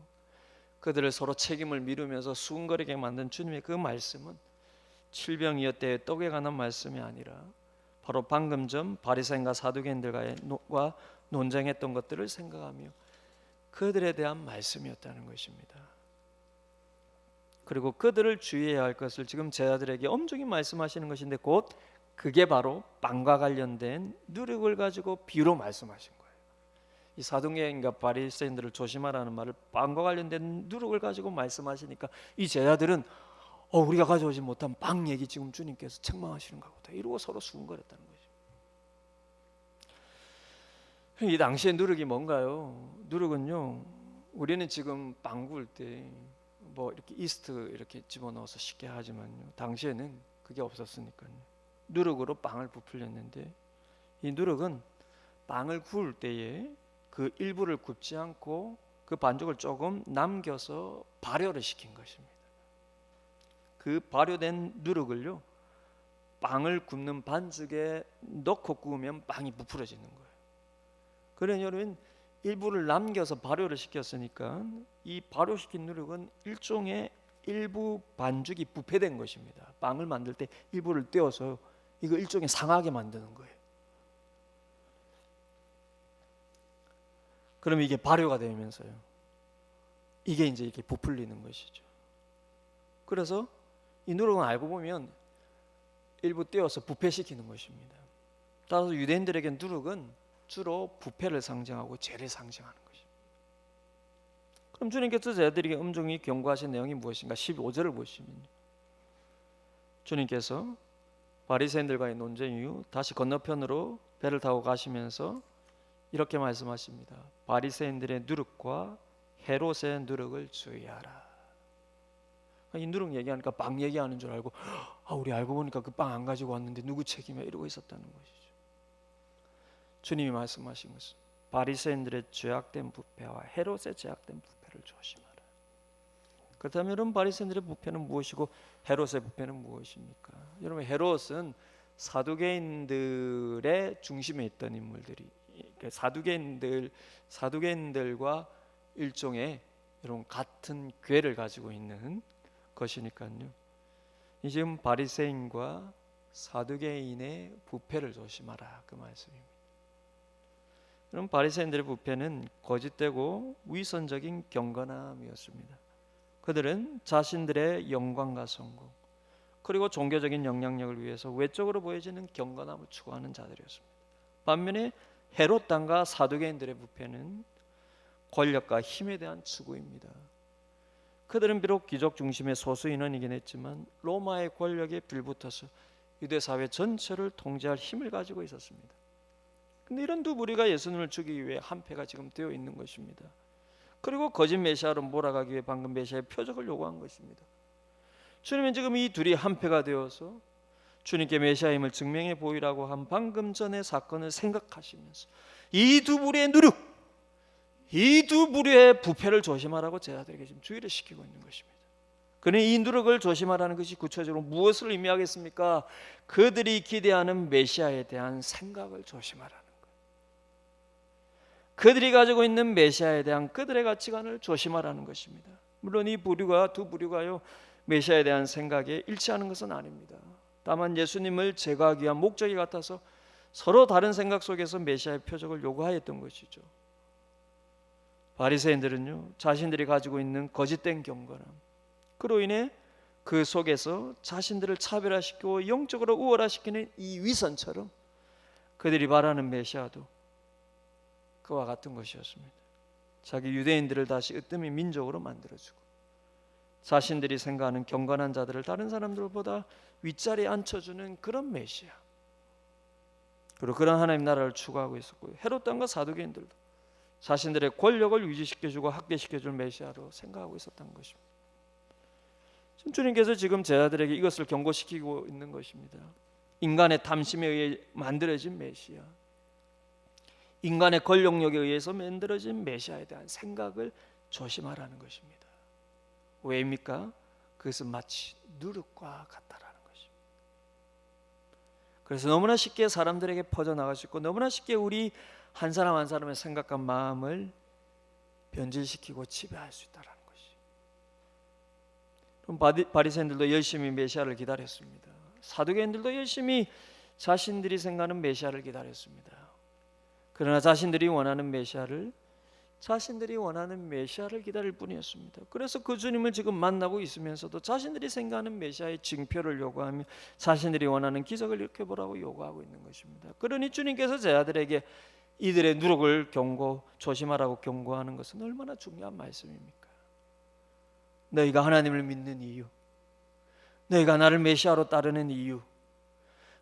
Speaker 1: 그들을 서로 책임을 미루면서 수군거리게 만든 주님의 그 말씀은 칠병이었대의 떡에 관한 말씀이 아니라 바로 방금 전 바리새인과 사두개인들과 논쟁했던 것들을 생각하며 그들에 대한 말씀이었다는 것입니다. 그리고 그들을 주의해야 할 것을 지금 제자들에게 엄중히 말씀하시는 것인데, 곧 그게 바로 빵과 관련된 누룩을 가지고 비유로 말씀하신 거예요. 이 사두개인과 바리새인들을 조심하라는 말을 빵과 관련된 누룩을 가지고 말씀하시니까 이 제자들은 우리가 가져오지 못한 빵 얘기 지금 주님께서 책망하시는가 보다 이러고 서로 수군거렸다는 거죠. 이 당시에 누룩이 뭔가요? 누룩은요, 우리는 지금 빵 구울 때 뭐 이렇게 이스트 이렇게 집어넣어서 쉽게 하지만요, 당시에는 그게 없었으니까요. 누룩으로 빵을 부풀렸는데, 이 누룩은 빵을 구울 때에 그 일부를 굽지 않고 그 반죽을 조금 남겨서 발효를 시킨 것입니다. 그 발효된 누룩을요, 빵을 굽는 반죽에 넣고 구우면 빵이 부풀어지는 거예요. 그러니 여러분, 일부를 남겨서 발효를 시켰으니까 이 발효시킨 누룩은 일종의 일부 반죽이 부패된 것입니다. 빵을 만들 때 일부를 떼어서 이거 일종의 상하게 만드는 거예요. 그럼 이게 발효가 되면서요, 이게 이제 이렇게 부풀리는 것이죠. 그래서 이 누룩은 알고 보면 일부 떼어서 부패시키는 것입니다. 따라서 유대인들에게 누룩은 주로 부패를 상징하고 죄를 상징하는 것입니다. 그럼 주님께서 제자들에게 엄중히 경고하신 내용이 무엇인가? 15절을 보시면요, 주님께서 바리새인들과의 논쟁 이후 다시 건너편으로 배를 타고 가시면서 이렇게 말씀하십니다. 바리새인들의 누룩과 헤롯의 누룩을 주의하라. 이 누룩 얘기하니까 빵 얘기하는 줄 알고, 우리 알고 보니까 그 빵 안 가지고 왔는데 누구 책임이야 이러고 있었다는 것이죠. 주님이 말씀하신 것은 바리새인들의 죄악된 부패와 헤롯의 죄악된 부패를 조심하라. 그렇다면 여러분, 바리새인들의 부패는 무엇이고 헤롯의 부패는 무엇입니까? 여러분, 헤롯은 사두개인들의 중심에 있던 인물들이, 사두개인들과 일종의 여러분 같은 궤를 가지고 있는 것이니까요. 이 지금 바리새인과 사두개인의 부패를 조심하라, 그 말씀입니다. 그럼 바리새인들의 부패는 거짓되고 위선적인 경건함이었습니다. 그들은 자신들의 영광과 성공, 그리고 종교적인 영향력을 위해서 외적으로 보여지는 경건함을 추구하는 자들이었습니다. 반면에 헤롯 당과 사두개인들의 부패는 권력과 힘에 대한 추구입니다. 그들은 비록 귀족 중심의 소수 인원이긴 했지만 로마의 권력에 빌붙어서 유대 사회 전체를 통제할 힘을 가지고 있었습니다. 근데 이런 두 무리가 예수님을 죽이기 위해 한패가 지금 되어 있는 것입니다. 그리고 거짓 메시아로 몰아가기 위해 방금 메시아의 표적을 요구한 것입니다. 주님은 지금 이 둘이 한패가 되어서 주님께 메시아임을 증명해 보이라고 한 방금 전의 사건을 생각하시면서 이 두 무리의 누룩, 이 두 무리의 부패를 조심하라고 제자들에게 지금 주의를 시키고 있는 것입니다. 그러니 이 누룩을 조심하라는 것이 구체적으로 무엇을 의미하겠습니까? 그들이 기대하는 메시아에 대한 생각을 조심하라는 거예요. 그들이 가지고 있는 메시아에 대한 그들의 가치관을 조심하라는 것입니다. 물론 이 두 부류가요, 메시아에 대한 생각에 일치하는 것은 아닙니다. 다만 예수님을 제거하기 위한 목적이 같아서 서로 다른 생각 속에서 메시아의 표적을 요구하였던 것이죠. 바리새인들은요, 자신들이 가지고 있는 거짓된 경건함, 그로 인해 그 속에서 자신들을 차별화시키고 영적으로 우월화시키는 이 위선처럼 그들이 바라는 메시아도 그와 같은 것이었습니다. 자기 유대인들을 다시 으뜸이 민족으로 만들어주고 자신들이 생각하는 경건한 자들을 다른 사람들보다 윗자리에 앉혀주는 그런 메시아, 그리고 그런 하나님 나라를 추구하고 있었고요. 헤롯 당과 사두개인들도 자신들의 권력을 유지시켜주고 확대시켜줄 메시아로 생각하고 있었던 것입니다. 주님께서 지금 제자들에게 이것을 경고시키고 있는 것입니다. 인간의 탐심에 의해 만들어진 메시아, 인간의 권력력에 의해서 만들어진 메시아에 대한 생각을 조심하라는 것입니다. 왜입니까? 그것은 마치 누룩과 같다라는 것입니다. 그래서 너무나 쉽게 사람들에게 퍼져나갈 수 있고 너무나 쉽게 우리 한 사람 한 사람의 생각과 마음을 변질시키고 지배할 수 있다는 것이. 바리새인들도 열심히 메시아를 기다렸습니다. 사두개인들도 열심히 자신들이 생각하는 메시아를 기다렸습니다. 그러나 자신들이 원하는 메시아를 기다릴 뿐이었습니다. 그래서 그 주님을 지금 만나고 있으면서도 자신들이 생각하는 메시아의 징표를 요구하며 자신들이 원하는 기적을 일으켜보라고 요구하고 있는 것입니다. 그러니 주님께서 제자들에게 이들의 누룩을 조심하라고 경고하는 것은 얼마나 중요한 말씀입니까? 너희가 하나님을 믿는 이유, 너희가 나를 메시아로 따르는 이유,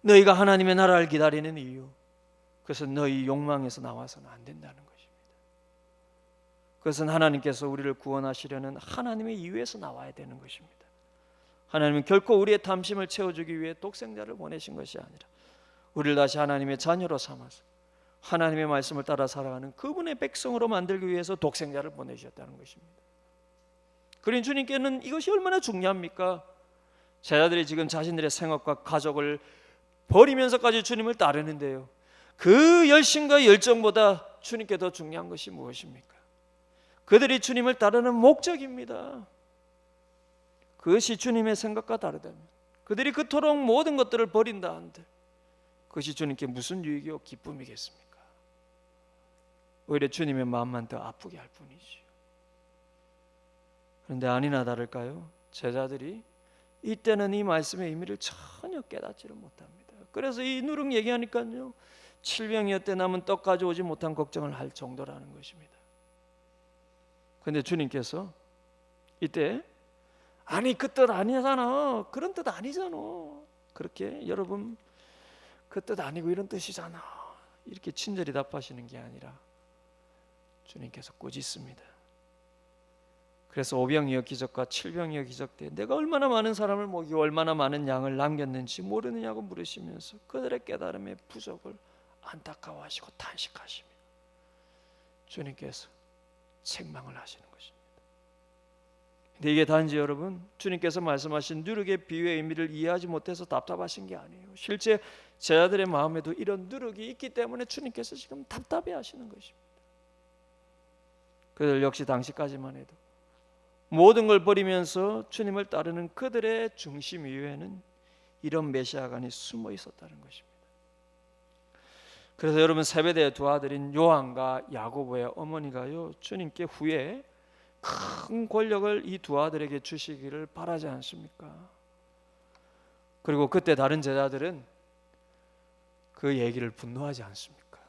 Speaker 1: 너희가 하나님의 나라를 기다리는 이유, 그것은 너희 욕망에서 나와서는 안 된다는 것입니다. 그것은 하나님께서 우리를 구원하시려는 하나님의 이유에서 나와야 되는 것입니다. 하나님은 결코 우리의 탐심을 채워주기 위해 독생자를 보내신 것이 아니라 우리를 다시 하나님의 자녀로 삼아서 하나님의 말씀을 따라 살아가는 그분의 백성으로 만들기 위해서 독생자를 보내주셨다는 것입니다. 그러니 주님께는 이것이 얼마나 중요합니까? 제자들이 지금 자신들의 생업과 가족을 버리면서까지 주님을 따르는데요, 그 열심과 열정보다 주님께 더 중요한 것이 무엇입니까? 그들이 주님을 따르는 목적입니다. 그것이 주님의 생각과 다르다면 그들이 그토록 모든 것들을 버린다 한들 그것이 주님께 무슨 유익이요 기쁨이겠습니까? 오히려 주님의 마음만 더 아프게 할 뿐이지요. 그런데 아니나 다를까요? 제자들이 이때는 이 말씀의 의미를 전혀 깨닫지를 못합니다. 그래서 이 누룩 얘기하니까요, 7병이어 때 남은 떡 가져오지 못한 걱정을 할 정도라는 것입니다. 그런데 주님께서 이때 아니 그 뜻 아니잖아, 그런 뜻 아니잖아, 그렇게 여러분 그 뜻 아니고 이런 뜻이잖아, 이렇게 친절히 답하시는 게 아니라 주님께서 꾸짖습니다. 그래서 5병이어 기적과 7병이어 기적 때 내가 얼마나 많은 사람을 먹이고 얼마나 많은 양을 남겼는지 모르느냐고 물으시면서 그들의 깨달음의 부족을 안타까워하시고 탄식하시며 주님께서 책망을 하시는 것입니다. 근데 이게 단지 여러분 주님께서 말씀하신 누룩의 비유의 의미를 이해하지 못해서 답답하신 게 아니에요. 실제 제자들의 마음에도 이런 누룩이 있기 때문에 주님께서 지금 답답해 하시는 것입니다. 그들 역시 당시까지만 해도 모든 걸 버리면서 주님을 따르는 그들의 중심 위에는 이런 메시아관이 숨어 있었다는 것입니다. 그래서 여러분 세베대의 두 아들인 요한과 야고보의 어머니가요, 주님께 후에 큰 권력을 이 두 아들에게 주시기를 바라지 않습니까? 그리고 그때 다른 제자들은 그 얘기를 분노하지 않습니까?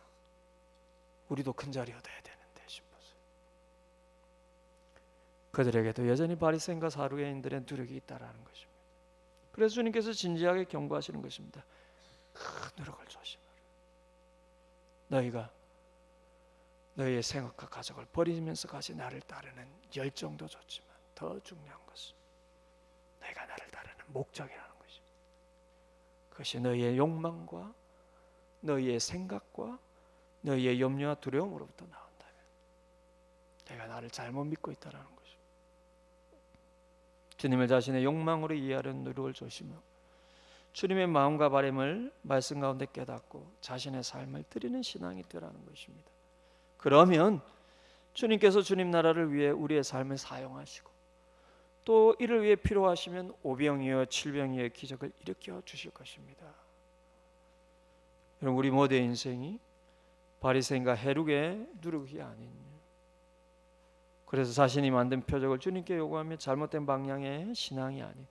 Speaker 1: 우리도 큰 자리 얻어야 되는데 싶어서. 그들에게도 여전히 바리새인과 사두개인들의 누룩이 있다라는 것입니다. 그래서 주님께서 진지하게 경고하시는 것입니다. 큰 누룩을 조심하라. 너희가 너희의 생업과 가족을 버리면서까지 나를 따르는 열정도 좋지만 더 중요한 것은 너희가 나를 따르는 목적이라는 것입니다. 그것이 너희의 욕망과 너희의 생각과 너희의 염려와 두려움으로부터 나온다면 내가 나를 잘못 믿고 있다는 것입니다. 주님을 자신의 욕망으로 이해하려는 노력을 조심하고 주님의 마음과 바람을 말씀 가운데 깨닫고 자신의 삶을 드리는 신앙이 되라는 것입니다. 그러면 주님께서 주님 나라를 위해 우리의 삶을 사용하시고 또 이를 위해 필요하시면 5병이여 7병이의 기적을 일으켜 주실 것입니다. 여러분 우리 모두의 인생이 바리새인과 헤롯의 누룩이 아닌, 그래서 자신이 만든 표적을 주님께 요구하며 잘못된 방향의 신앙이 아닌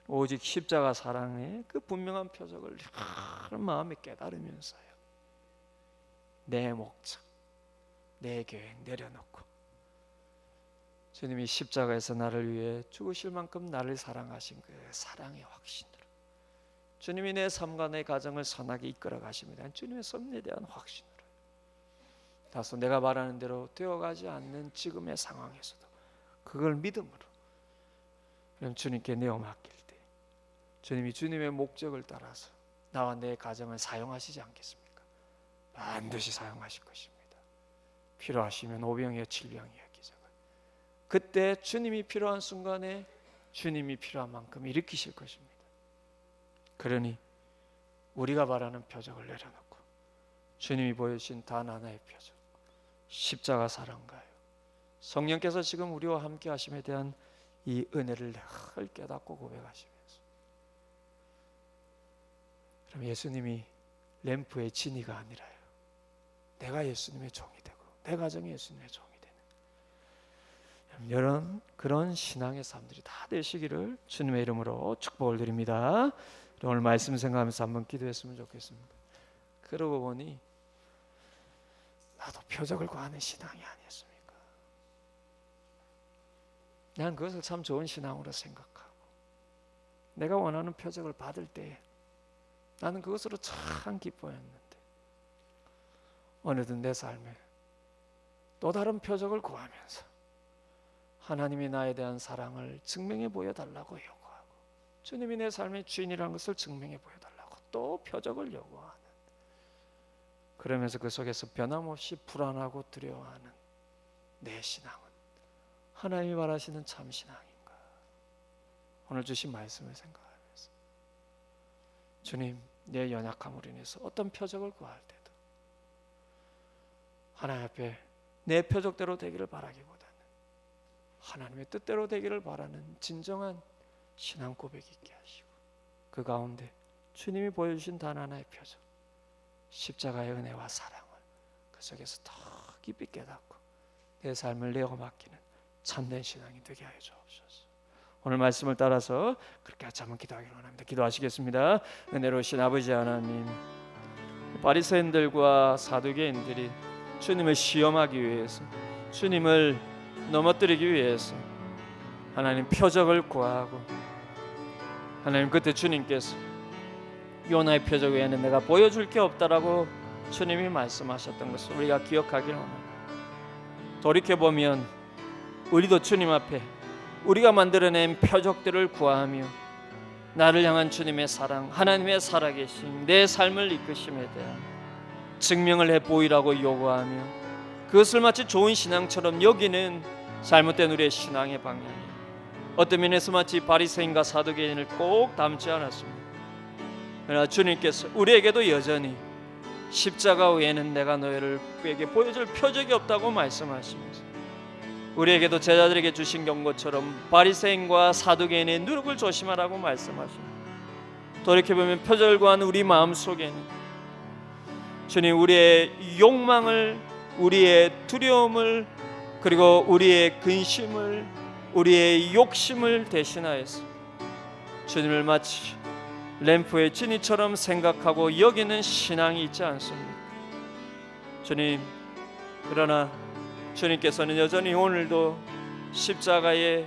Speaker 1: 오직 십자가 사랑의 그 분명한 표적을 마음에 깨달으면서요, 내 목적, 내 계획 내려놓고 주님이 십자가에서 나를 위해 죽으실 만큼 나를 사랑하신 그 사랑의 확신으로 주님이 내 삶과 내 가정을 선하게 이끌어 가십니다. 주님의 섭리에 대한 확신으로 다소 내가 말하는 대로 되어가지 않는 지금의 상황에서도 그걸 믿음으로 그럼 주님께 내어 맡길 때 주님이 주님의 목적을 따라서 나와 내 가정을 사용하시지 않겠습니까? 반드시 사용하실 것입니다. 필요하시면 오병이어 칠병이어 기적을, 그때 주님이 필요한 순간에 주님이 필요한 만큼 일으키실 것입니다. 그러니 우리가 바라는 표적을 내려놓고 주님이 보여주신 단 하나의 표적, 십자가 사랑가요. 성령께서 지금 우리와 함께 하심에 대한 이 은혜를 늘 깨닫고 고백하시면서, 그럼 예수님이 램프의 진이가 아니라요, 내가 예수님의 종이 되고 내 가정이 예수님의 종이 되는 여러분, 그런 신앙의 삶들이 다 되시기를 주님의 이름으로 축복을 드립니다. 오늘 말씀 생각하면서 한번 기도했으면 좋겠습니다. 그러고 보니 나도 표적을 구하는 신앙이 아니었습니까? 난 그것을 참 좋은 신앙으로 생각하고 내가 원하는 표적을 받을 때 나는 그것으로 참 기뻐했는데 어느덧 내 삶에 또 다른 표적을 구하면서 하나님이 나에 대한 사랑을 증명해 보여달라고 요구하고 주님이 내 삶의 주인이라는 것을 증명해 보여달라고 또 표적을 요구하는, 그러면서 그 속에서 변함없이 불안하고 두려워하는 내 신앙은 하나님이 말하시는 참 신앙인가? 오늘 주신 말씀을 생각하면서 주님, 내 연약함으로 인해서 어떤 표적을 구할 때도 하나님 앞에 내 표적대로 되기를 바라기보다는 하나님의 뜻대로 되기를 바라는 진정한 신앙 고백이 있게 하시고, 그 가운데 주님이 보여주신 단 하나의 표적, 십자가의 은혜와 사랑을 그 속에서 더 깊이 깨닫고 내 삶을 내어 맡기는 참된 신앙이 되게 하여 주옵소서. 오늘 말씀을 따라서 그렇게 같이 한번 기도하기를 원합니다. 기도하시겠습니다. 은혜로우신 아버지 하나님, 바리새인들과 사두개인들이 주님을 시험하기 위해서, 주님을 넘어뜨리기 위해서 하나님 표적을 구하고, 하나님 그때 주님께서 요나의 표적 외에는 내가 보여줄 게 없다라고 주님이 말씀하셨던 것을 우리가 기억하기를 원합니다. 돌이켜보면 우리도 주님 앞에 우리가 만들어낸 표적들을 구하며 나를 향한 주님의 사랑, 하나님의 살아계심, 내 삶을 이끄심에 대한 증명을 해보이라고 요구하며 그것을 마치 좋은 신앙처럼 여기는 잘못된 우리의 신앙의 방향이에요. 어떤 면에서 마치 바리새인과 사두개인을 꼭 닮지 않았습니다. 그러나 주님께서 우리에게도 여전히 십자가 외에는 내가 너희에게 보여줄 표적이 없다고 말씀하시면서 우리에게도 제자들에게 주신 경고처럼 바리새인과 사두개인의 누룩을 조심하라고 말씀하십니다. 돌이켜보면 표적을 구하는 우리 마음속에는 주님, 우리의 욕망을, 우리의 두려움을, 그리고 우리의 근심을, 우리의 욕심을 대신하여서 주님을 마치 램프의 진이처럼 생각하고 여기는 신앙이 있지 않습니다. 주님, 그러나 주님께서는 여전히 오늘도 십자가의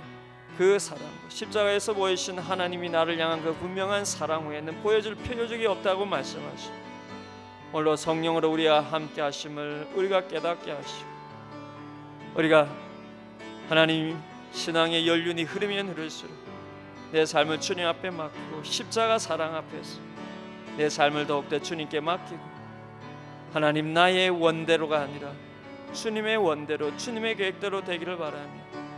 Speaker 1: 그 사랑, 십자가에서 보이신 하나님이 나를 향한 그 분명한 사랑 외에는 보여줄 표적이 없다고 말씀하시고, 오늘도 성령으로 우리와 함께 하심을 우리가 깨닫게 하시고, 우리가 하나님 신앙의 연륜이 흐르면 흐를수록 내 삶을 주님 앞에 맡기고 십자가 사랑 앞에서 내 삶을 더욱더 주님께 맡기고, 하나님 나의 원대로가 아니라 주님의 원대로, 주님의 계획대로 되기를 바라며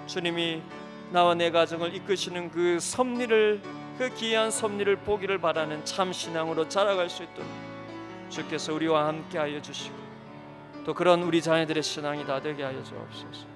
Speaker 1: 주님이 나와 내 가정을 이끄시는 그 섭리를, 그 귀한 섭리를 보기를 바라는 참 신앙으로 자라갈 수 있도록 주께서 우리와 함께 하여 주시고 또 그런 우리 자녀들의 신앙이 다 되게 하여 주옵소서.